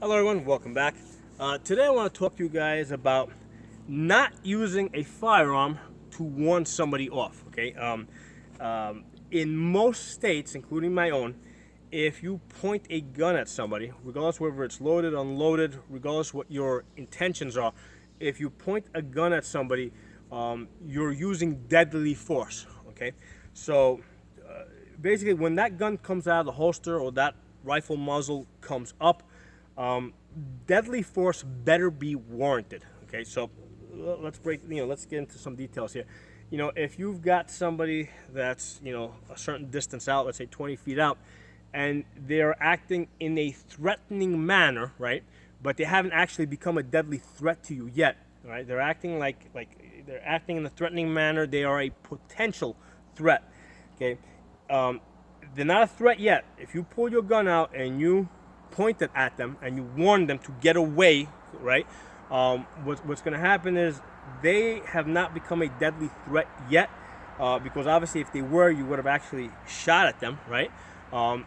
Hello everyone, welcome back. Today I want to talk to you guys about not using a firearm to warn somebody off. Okay, in most states, including my own, if you point a gun at somebody, regardless whether it's loaded, unloaded, regardless what your intentions are, if you point a gun at somebody, you're using deadly force. Okay, so basically, when that gun comes out of the holster or that rifle muzzle comes up, um, deadly force better be warranted. Okay, so let's get into some details here. If you've got somebody that's a certain distance out, let's say 20 feet out, and they're acting in a threatening manner, right? But they haven't actually become a deadly threat to you yet, right? They're acting like they're acting in a threatening manner. They are a potential threat. Okay, um, they're not a threat yet. If you pull your gun out and you point it at them and you warn them to get away, right? What's going to happen is they have not become a deadly threat yet, because obviously if they were, you would have actually shot at them, right?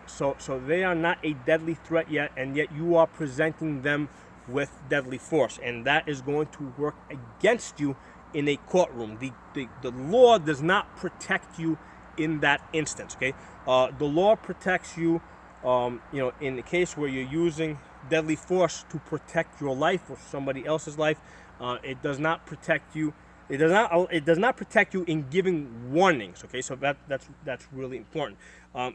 So they are not a deadly threat yet, and yet you are presenting them with deadly force, and that is going to work against you in a courtroom. The law does not protect you in that instance. Okay, the law protects you, in the case where you're using deadly force to protect your life or somebody else's life. It does not protect you. It does not protect you in giving warnings. Okay, so that's really important.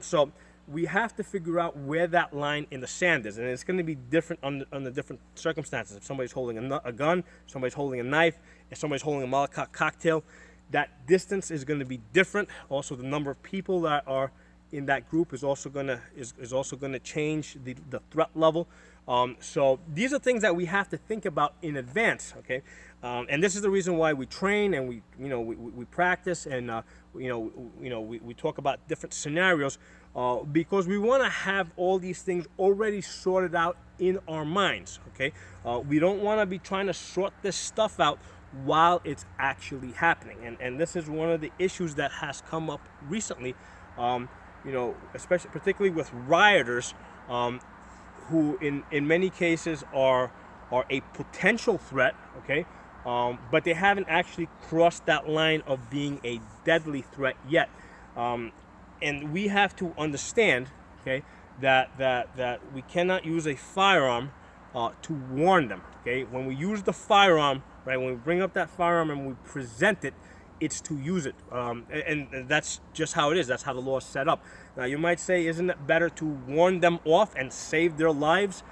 So we have to figure out where that line in the sand is, and it's going to be different under different circumstances. If somebody's holding a gun, somebody's holding a knife, if somebody's holding a Molotov cocktail, that distance is going to be different. Also, the number of people that are in that group is also gonna change the threat level. So these are things that we have to think about in advance. Okay, and this is the reason why we train and we practice, and we talk about different scenarios, because we want to have all these things already sorted out in our minds. Okay, we don't want to be trying to sort this stuff out while it's actually happening, and this is one of the issues that has come up recently. Especially particularly with rioters, who in many cases are a potential threat. Okay, but they haven't actually crossed that line of being a deadly threat yet. And we have to understand, okay, that we cannot use a firearm to warn them. Okay, when we use the firearm, right, when we bring up that firearm and we present it, it's to use it, and that's just how it is. That's how the law is set up. Now you might say, isn't it better to warn them off and save their lives?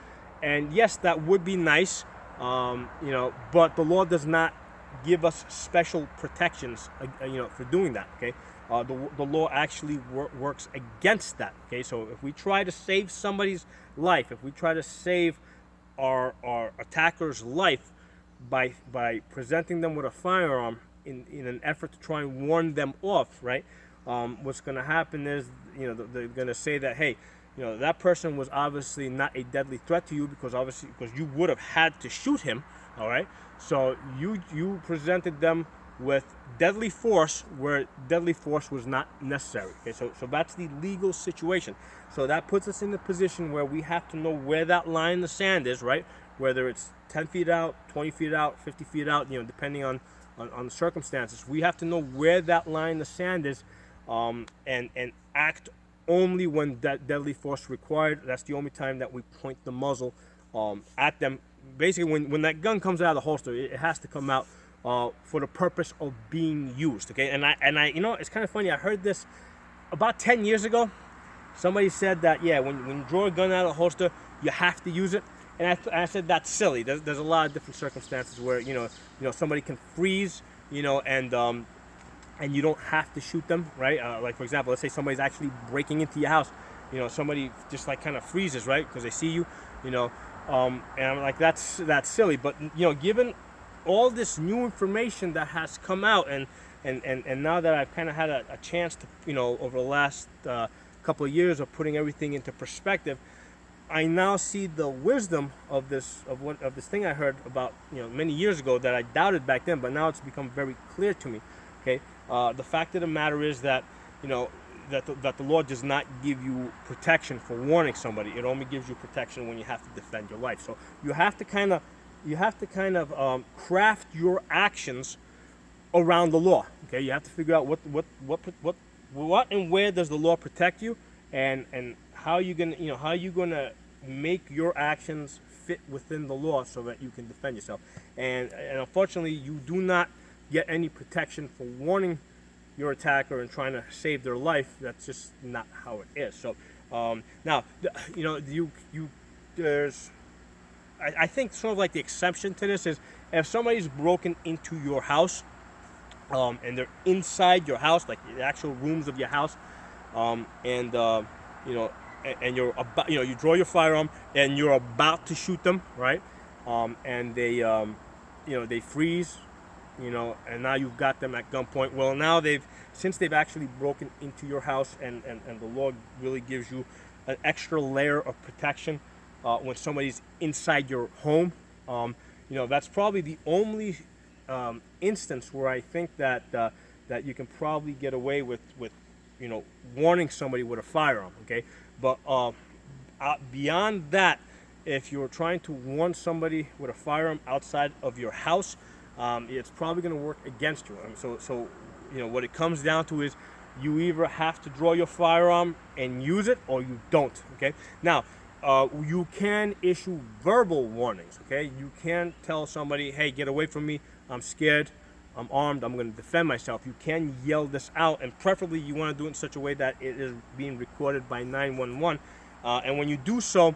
And yes, that would be nice, but the law does not give us special protections, for doing that. Okay, the law actually works against that. Okay, so if we try to save somebody's life, if we try to save our attacker's life by presenting them with a firearm in an effort to try and warn them off, right? What's going to happen is, they're going to say that, hey, that person was obviously not a deadly threat to you, because you would have had to shoot him, all right? So you presented them with deadly force where deadly force was not necessary. Okay, so that's the legal situation. So that puts us in the position where we have to know where that line in the sand is, right? Whether it's 10 feet out, 20 feet out, 50 feet out, depending on the circumstances. We have to know where that line in the sand is, and act only when that deadly force required. That's the only time that we point the muzzle at them. Basically, when that gun comes out of the holster, it has to come out for the purpose of being used. Okay, and I it's kind of funny. I heard this about 10 years ago. Somebody said that, yeah, when you draw a gun out of the holster, you have to use it. And I said that's silly. There's a lot of different circumstances where somebody can freeze, and you don't have to shoot them, right? Like, for example, let's say somebody's actually breaking into your house. Somebody just like kind of freezes, right, because they see you. And I'm like, that's silly. But given all this new information that has come out, and now that I've kind of had a chance to, over the last couple of years of putting everything into perspective, I now see the wisdom of this thing I heard about many years ago that I doubted back then, but now it's become very clear to me. Okay, the fact of the matter is that that the law does not give you protection for warning somebody. It only gives you protection when you have to defend your life. So you have to kind of craft your actions around the law. Okay, you have to figure out what and where does the law protect you, and how you gonna make your actions fit within the law so that you can defend yourself. And unfortunately, you do not get any protection for warning your attacker and trying to save their life. That's just not how it is. So now, there's, I think sort of like the exception to this is if somebody's broken into your house, and they're inside your house, like the actual rooms of your house, and you're about, you draw your firearm and you're about to shoot them, right? And they freeze, and now you've got them at gunpoint. Well, now since they've actually broken into your house, and the law really gives you an extra layer of protection when somebody's inside your home. That's probably the only instance where I think that you can probably get away with warning somebody with a firearm. Okay, but beyond that, if you're trying to warn somebody with a firearm outside of your house, it's probably going to work against you. So what it comes down to is you either have to draw your firearm and use it, or you don't. Okay, now you can issue verbal warnings. Okay, you can tell somebody, hey, get away from me, I'm scared, I'm armed, I'm going to defend myself. You can yell this out, and preferably you want to do it in such a way that it is being recorded by 911. And when you do so,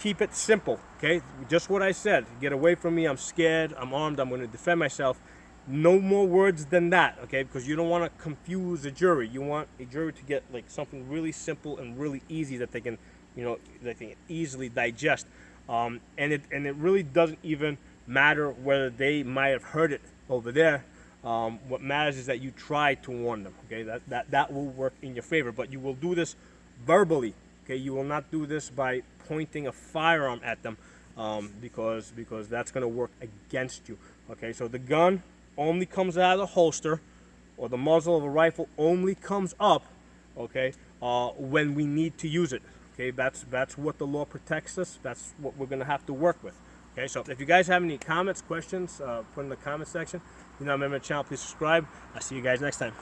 keep it simple, okay? Just what I said. Get away from me, I'm scared, I'm armed, I'm going to defend myself. No more words than that, okay? Because you don't want to confuse a jury. You want a jury to get like something really simple and really easy that they can, that they can easily digest. And it really doesn't even matter whether they might have heard it over there. What matters is that you try to warn them. Okay, that will work in your favor. But you will do this verbally. Okay, you will not do this by pointing a firearm at them, because that's going to work against you. Okay, so the gun only comes out of the holster, or the muzzle of a rifle only comes up. Okay, when we need to use it. Okay, that's what the law protects us. That's what we're going to have to work with. Okay, so if you guys have any comments, questions, put in the comment section. If you're not a member of the channel, please subscribe. I'll see you guys next time.